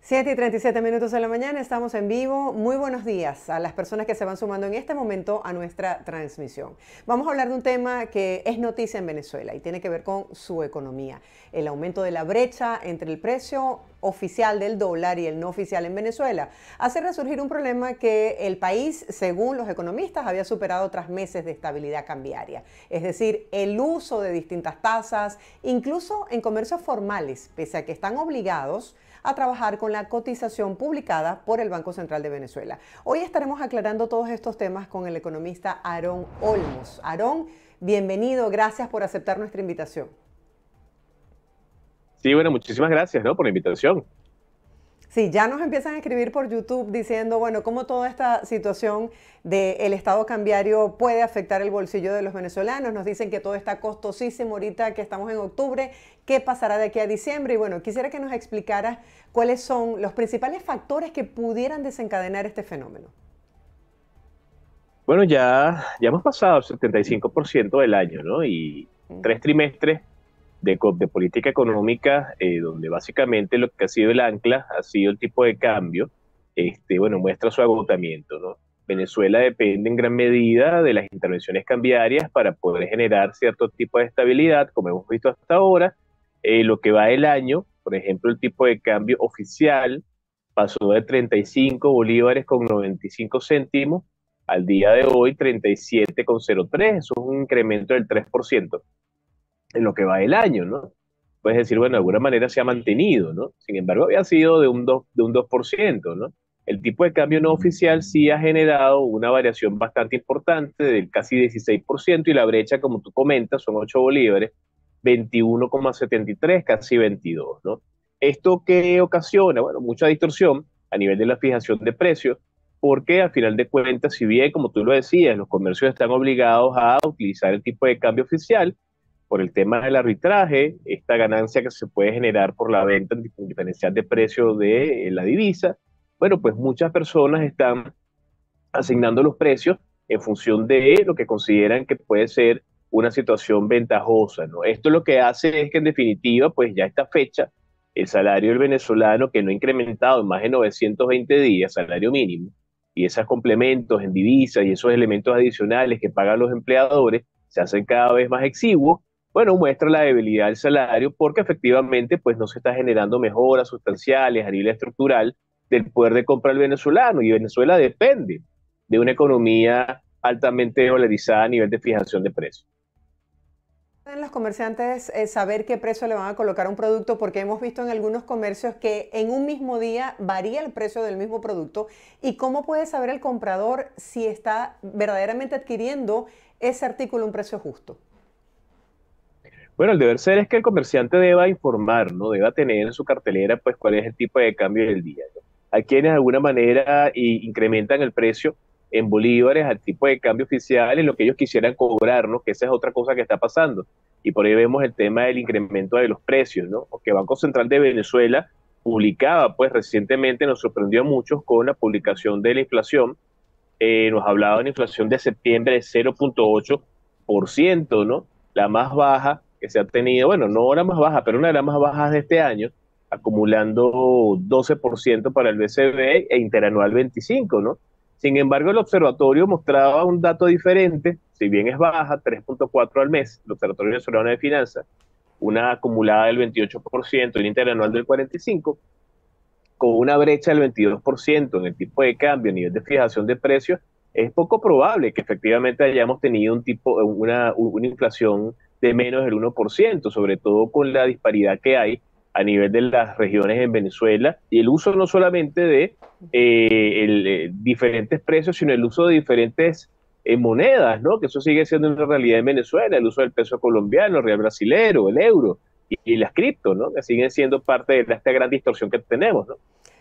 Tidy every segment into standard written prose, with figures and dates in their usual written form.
7:37 de la mañana, estamos en vivo. Muy buenos días a las personas que se van sumando en este momento a nuestra transmisión. Vamos a hablar de un tema que es noticia en Venezuela y tiene que ver con su economía. El aumento de la brecha entre el precio oficial del dólar y el no oficial en Venezuela hace resurgir un problema que el país, según los economistas, había superado tras meses de estabilidad cambiaria. Es decir, el uso de distintas tasas, incluso en comercios formales, pese a que están obligados a trabajar con la cotización publicada por el Banco Central de Venezuela. Hoy estaremos aclarando todos estos temas con el economista Aarón Olmos. Aarón, bienvenido, gracias por aceptar nuestra invitación. Sí, bueno, muchísimas gracias, ¿no?, por la invitación. Sí, ya nos empiezan a escribir por YouTube diciendo, bueno, cómo toda esta situación del estado cambiario puede afectar el bolsillo de los venezolanos. Nos dicen que todo está costosísimo ahorita que estamos en octubre. ¿Qué pasará de aquí a diciembre? Y bueno, quisiera que nos explicaras cuáles son los principales factores que pudieran desencadenar este fenómeno. Bueno, ya hemos pasado el 75% del año, ¿no? Y tres trimestres de política económica, donde básicamente lo que ha sido el ancla ha sido el tipo de cambio, bueno, muestra su agotamiento, ¿no? Venezuela depende en gran medida de las intervenciones cambiarias para poder generar cierto tipo de estabilidad, como hemos visto hasta ahora. Lo que va el año, por ejemplo, el tipo de cambio oficial pasó de 35 bolívares con 95 céntimos al día de hoy 37,03. Eso es un incremento del 3% en lo que va el año, ¿no? Puedes decir, bueno, de alguna manera se ha mantenido, ¿no? Sin embargo, había sido de un 2%, ¿no? El tipo de cambio no oficial sí ha generado una variación bastante importante del casi 16%, y la brecha, como tú comentas, son 8 bolívares, 21,73, casi 22, ¿no? ¿Esto qué ocasiona? Bueno, mucha distorsión a nivel de la fijación de precios, porque al final de cuentas, si bien, como tú lo decías, los comercios están obligados a utilizar el tipo de cambio oficial, por el tema del arbitraje, esta ganancia que se puede generar por la venta en diferencial de precio de la divisa, bueno, pues muchas personas están asignando los precios en función de lo que consideran que puede ser una situación ventajosa, ¿no? Esto lo que hace es que en definitiva, pues ya esta fecha, el salario del venezolano, que no ha incrementado en más de 920 días, salario mínimo, y esos complementos en divisas y esos elementos adicionales que pagan los empleadores, se hacen cada vez más exiguos. Bueno, muestra la debilidad del salario porque efectivamente pues no se está generando mejoras sustanciales a nivel estructural del poder de compra del venezolano, y Venezuela depende de una economía altamente dolarizada a nivel de fijación de precios. ¿Pueden los comerciantes saber qué precio le van a colocar a un producto? Porque hemos visto en algunos comercios que en un mismo día varía el precio del mismo producto. ¿Y cómo puede saber el comprador si está verdaderamente adquiriendo ese artículo a un precio justo? Bueno, el deber ser es que el comerciante deba informar, ¿no? Deba tener en su cartelera, pues, cuál es el tipo de cambio del día, ¿no? Hay quienes de alguna manera incrementan el precio en bolívares al tipo de cambio oficial en lo que ellos quisieran cobrar, ¿no? Que esa es otra cosa que está pasando. Y por ahí vemos el tema del incremento de los precios, ¿no? Que Banco Central de Venezuela publicaba, pues, recientemente, nos sorprendió a muchos con la publicación de la inflación. Nos hablaba de una inflación de septiembre de 0,8%, ¿no? La más baja que se ha tenido, bueno, no la más baja, pero una de las más bajas de este año, acumulando 12% para el BCB e interanual 25%, ¿no? Sin embargo, el observatorio mostraba un dato diferente, si bien es baja, 3,4 al mes, el Observatorio Venezolano de Finanzas, una acumulada del 28% y un interanual del 45%, con una brecha del 22% en el tipo de cambio a nivel de fijación de precios. Es poco probable que efectivamente hayamos tenido una inflación de menos del 1%, sobre todo con la disparidad que hay a nivel de las regiones en Venezuela, y el uso no solamente de diferentes precios, sino el uso de diferentes monedas, ¿no? Que eso sigue siendo una realidad en Venezuela, el uso del peso colombiano, el real brasilero, el euro y las cripto, ¿no? Que siguen siendo parte de esta gran distorsión que tenemos, ¿no?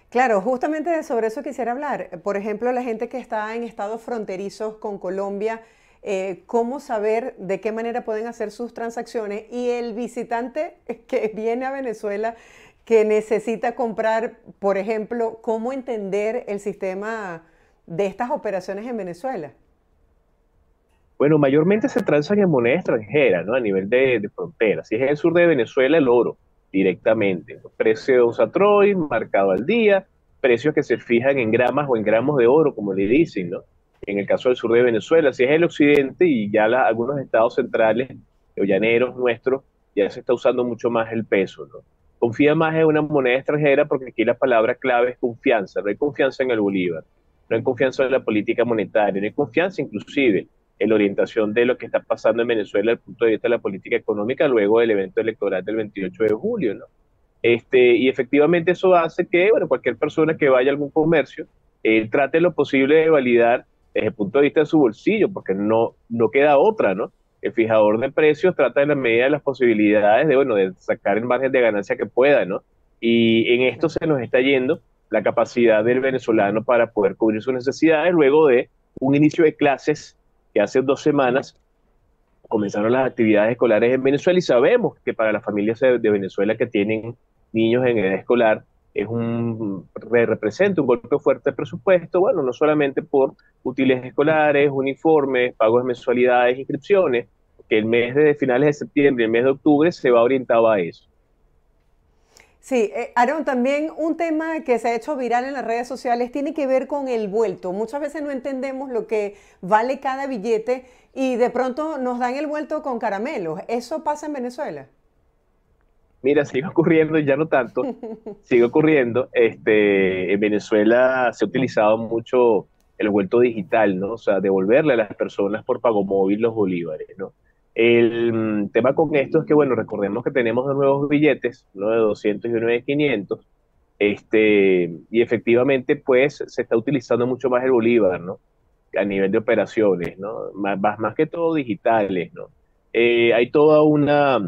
Claro, justamente sobre eso quisiera hablar. Por ejemplo, la gente que está en estados fronterizos con Colombia, ¿cómo saber de qué manera pueden hacer sus transacciones? Y el visitante que viene a Venezuela, que necesita comprar, por ejemplo, ¿cómo entender el sistema de estas operaciones en Venezuela? Bueno, mayormente se transan en moneda extranjera, ¿no? A nivel de frontera. Si es el sur de Venezuela, el oro. directamente. Precios a Troy, marcado al día, precios que se fijan en gramas o en gramos de oro, como le dicen, ¿no? En el caso del sur de Venezuela, si es el occidente y ya algunos estados centrales o llaneros nuestros, ya se está usando mucho más el peso, ¿no? Confía más en una moneda extranjera porque aquí la palabra clave es confianza. No hay confianza en el bolívar, no hay confianza en la política monetaria, no hay confianza inclusive en la orientación de lo que está pasando en Venezuela desde el punto de vista de la política económica luego del evento electoral del 28 de julio, ¿no? Y efectivamente eso hace que, bueno, cualquier persona que vaya a algún comercio trate lo posible de validar desde el punto de vista de su bolsillo, porque no queda otra, ¿no? El fijador de precios trata en la medida de las posibilidades de, bueno, de sacar el margen de ganancia que pueda, ¿no? Y en esto se nos está yendo la capacidad del venezolano para poder cubrir sus necesidades luego de un inicio de clases que hace 2 semanas comenzaron las actividades escolares en Venezuela y sabemos que para las familias de Venezuela que tienen niños en edad escolar representa un golpe fuerte de presupuesto, bueno, no solamente por útiles escolares, uniformes, pagos de mensualidades, inscripciones, que el mes de finales de septiembre y el mes de octubre se va orientado a eso. Sí, Aaron, también un tema que se ha hecho viral en las redes sociales tiene que ver con el vuelto. Muchas veces no entendemos lo que vale cada billete y de pronto nos dan el vuelto con caramelos. ¿Eso pasa en Venezuela? Mira, sigue ocurriendo, ya no tanto, sigue ocurriendo. En Venezuela se ha utilizado mucho el vuelto digital, ¿no? O sea, devolverle a las personas por pago móvil los bolívares, ¿no? El tema con esto es que, bueno, recordemos que tenemos dos nuevos billetes, uno de 200 y uno de 500, y efectivamente, pues, se está utilizando mucho más el bolívar, ¿no? A nivel de operaciones, ¿no? Más que todo digitales, ¿no? Hay toda una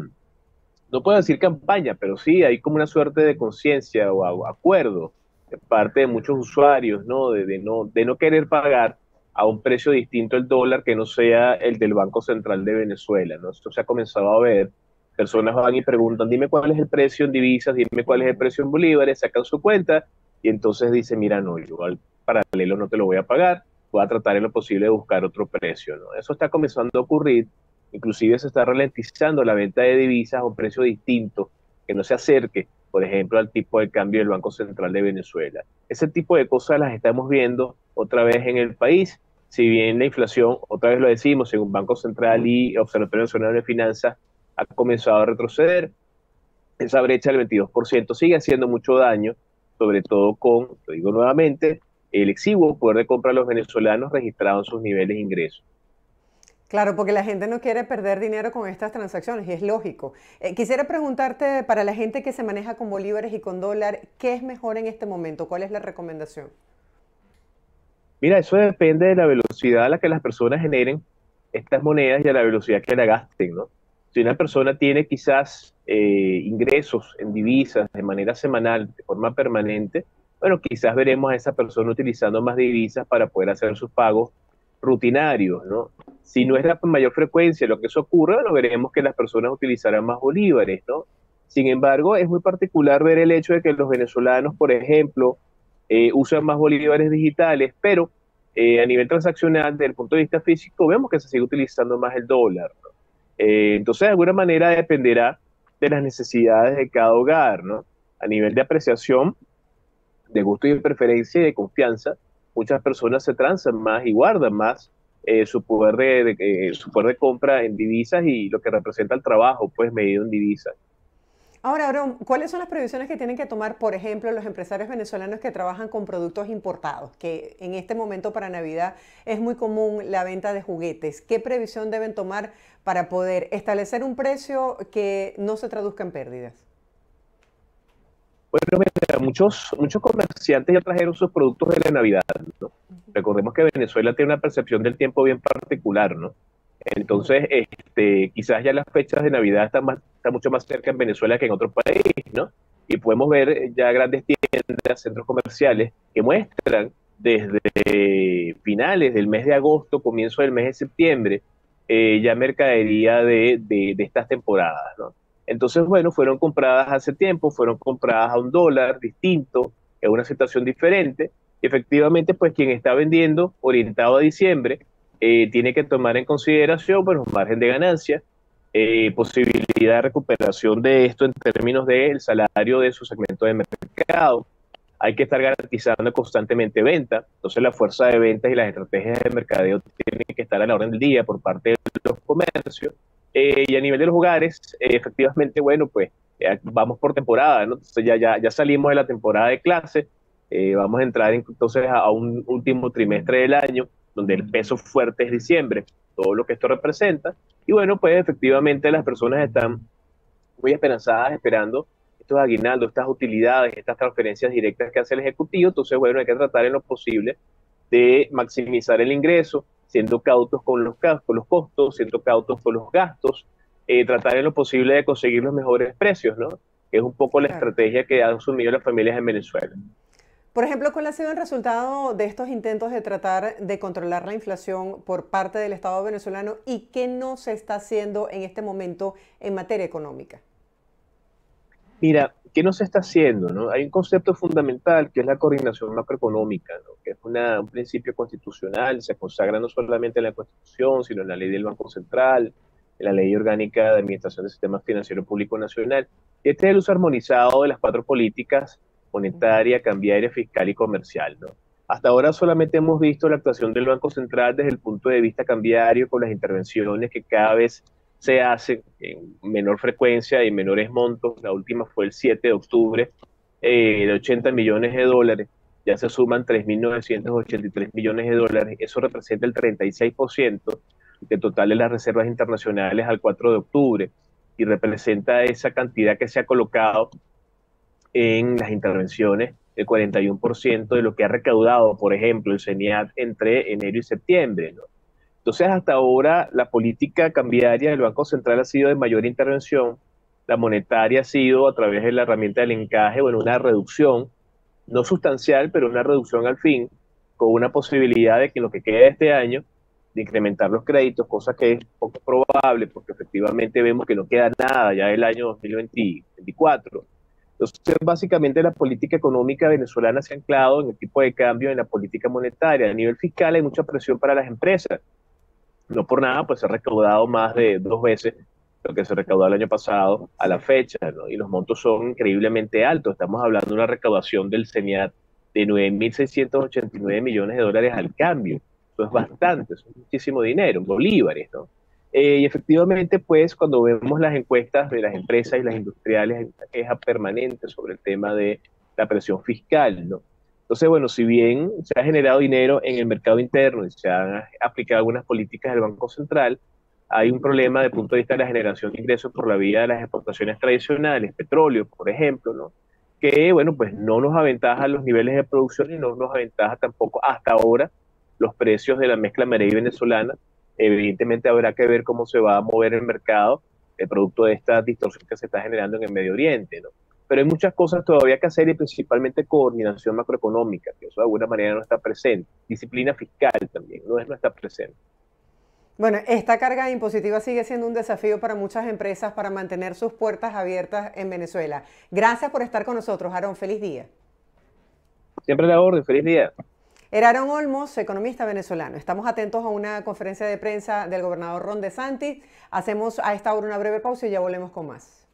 no puedo decir campaña, pero sí hay como una suerte de conciencia o acuerdo de parte de muchos usuarios, ¿no? De no querer pagar a un precio distinto el dólar que no sea el del Banco Central de Venezuela, ¿no? Esto se ha comenzado a ver. Personas van y preguntan, dime cuál es el precio en divisas, dime cuál es el precio en bolívares, sacan su cuenta y entonces dicen, mira, no, yo al paralelo no te lo voy a pagar, voy a tratar en lo posible de buscar otro precio, ¿no? Eso está comenzando a ocurrir. Inclusive se está ralentizando la venta de divisas a un precio distinto, que no se acerque, por ejemplo, al tipo de cambio del Banco Central de Venezuela. Ese tipo de cosas las estamos viendo otra vez en el país. Si bien la inflación, otra vez lo decimos, según Banco Central y Observatorio Nacional de Finanzas, ha comenzado a retroceder, esa brecha del 22% sigue haciendo mucho daño, sobre todo con, lo digo nuevamente, el exiguo poder de compra de los venezolanos registrado en sus niveles de ingresos. Claro, porque la gente no quiere perder dinero con estas transacciones y es lógico. Quisiera preguntarte, para la gente que se maneja con bolívares y con dólar, ¿qué es mejor en este momento? ¿Cuál es la recomendación? Mira, eso depende de la velocidad a la que las personas generen estas monedas y a la velocidad que la gasten, ¿no? Si una persona tiene quizás ingresos en divisas de manera semanal, de forma permanente, bueno, quizás veremos a esa persona utilizando más divisas para poder hacer sus pagos rutinarios, ¿no? Si no es la mayor frecuencia lo que eso ocurre, bueno, veremos que las personas utilizarán más bolívares, ¿no? Sin embargo, es muy particular ver el hecho de que los venezolanos, por ejemplo, usan más bolívares digitales, pero a nivel transaccional, desde el punto de vista físico, vemos que se sigue utilizando más el dólar, ¿no? Entonces, de alguna manera dependerá de las necesidades de cada hogar, ¿no? A nivel de apreciación, de gusto y de preferencia y de confianza, muchas personas se transan más y guardan más su poder de compra en divisas y lo que representa el trabajo, pues medido en divisas. Ahora, Aaron, ¿cuáles son las previsiones que tienen que tomar, por ejemplo, los empresarios venezolanos que trabajan con productos importados? Que en este momento para Navidad es muy común la venta de juguetes. ¿Qué previsión deben tomar para poder establecer un precio que no se traduzca en pérdidas? Bueno, mira, muchos comerciantes ya trajeron sus productos de la Navidad, ¿no? Recordemos que Venezuela tiene una percepción del tiempo bien particular, ¿no? Entonces, quizás ya las fechas de Navidad están mucho más cerca en Venezuela que en otro país, ¿no? Y podemos ver ya grandes tiendas, centros comerciales que muestran desde finales del mes de agosto, comienzo del mes de septiembre, ya mercadería de estas temporadas, ¿no? Entonces, bueno, fueron compradas hace tiempo, fueron compradas a un dólar distinto, en una situación diferente. Y efectivamente, pues quien está vendiendo orientado a diciembre, tiene que tomar en consideración, bueno, un margen de ganancia, posibilidad de recuperación de esto en términos del salario de su segmento de mercado. Hay que estar garantizando constantemente venta, entonces la fuerza de ventas y las estrategias de mercadeo tienen que estar a la orden del día por parte de los comercios. Y a nivel de los hogares, efectivamente, bueno, pues vamos por temporada, ¿no? Entonces ya salimos de la temporada de clase, vamos a entrar entonces a un último trimestre del año, donde el peso fuerte es diciembre, todo lo que esto representa. Y bueno, pues efectivamente las personas están muy esperanzadas esperando estos aguinaldos, estas utilidades, estas transferencias directas que hace el Ejecutivo. Entonces, bueno, hay que tratar en lo posible de maximizar el ingreso, siendo cautos con los costos, siendo cautos con los gastos, tratar en lo posible de conseguir los mejores precios, ¿no? Que es un poco la Claro. estrategia que han asumido las familias en Venezuela. Por ejemplo, ¿cuál ha sido el resultado de estos intentos de tratar de controlar la inflación por parte del Estado venezolano y qué no se está haciendo en este momento en materia económica? Mira, ¿qué no se está haciendo? ¿No? Hay un concepto fundamental que es la coordinación macroeconómica, ¿no? Que es un principio constitucional, se consagra no solamente en la Constitución, sino en la ley del Banco Central, en la ley orgánica de administración del sistema financiero público nacional. Y este es el uso armonizado de las cuatro políticas: monetaria, cambiaria, fiscal y comercial, ¿no? Hasta ahora solamente hemos visto la actuación del Banco Central desde el punto de vista cambiario, con las intervenciones que cada vez se hace en menor frecuencia y menores montos. La última fue el 7 de octubre, de 80 millones de dólares. Ya se suman 3.983 millones de dólares. Eso representa el 36% del total de las reservas internacionales al 4 de octubre y representa esa cantidad que se ha colocado en las intervenciones, el 41% de lo que ha recaudado, por ejemplo, el CENIAT entre enero y septiembre, ¿no? Entonces, hasta ahora, la política cambiaria del Banco Central ha sido de mayor intervención, la monetaria ha sido a través de la herramienta del encaje, bueno, una reducción, no sustancial, pero una reducción al fin, con una posibilidad de que en lo que queda de este año, de incrementar los créditos, cosa que es poco probable, porque efectivamente vemos que no queda nada ya del año 2024. Entonces, básicamente la política económica venezolana se ha anclado en el tipo de cambio, en la política monetaria. A nivel fiscal hay mucha presión para las empresas. No por nada, pues se ha recaudado más de 2 veces lo que se recaudó el año pasado a la fecha, ¿no? Y los montos son increíblemente altos. Estamos hablando de una recaudación del CENIAT de 9.689 millones de dólares al cambio. Eso es bastante, eso es muchísimo dinero, en bolívares, ¿no? Y efectivamente, pues, cuando vemos las encuestas de las empresas y las industriales, hay una queja permanente sobre el tema de la presión fiscal, ¿no? Entonces, bueno, si bien se ha generado dinero en el mercado interno y se han aplicado algunas políticas del Banco Central, hay un problema desde el punto de vista de la generación de ingresos por la vía de las exportaciones tradicionales, petróleo, por ejemplo, ¿no? Que, bueno, pues no nos aventaja los niveles de producción y no nos aventaja tampoco hasta ahora los precios de la mezcla Marey venezolana. Evidentemente habrá que ver cómo se va a mover el mercado, el producto de esta distorsión que se está generando en el Medio Oriente, ¿no? Pero hay muchas cosas todavía que hacer y principalmente coordinación macroeconómica, que eso de alguna manera no está presente. Disciplina fiscal también, no está presente. Bueno, esta carga impositiva sigue siendo un desafío para muchas empresas para mantener sus puertas abiertas en Venezuela. Gracias por estar con nosotros, Aarón. Feliz día. Siempre a la orden, feliz día. Era Aarón Olmos, economista venezolano. Estamos atentos a una conferencia de prensa del gobernador Ron DeSantis. Hacemos a esta hora una breve pausa y ya volvemos con más.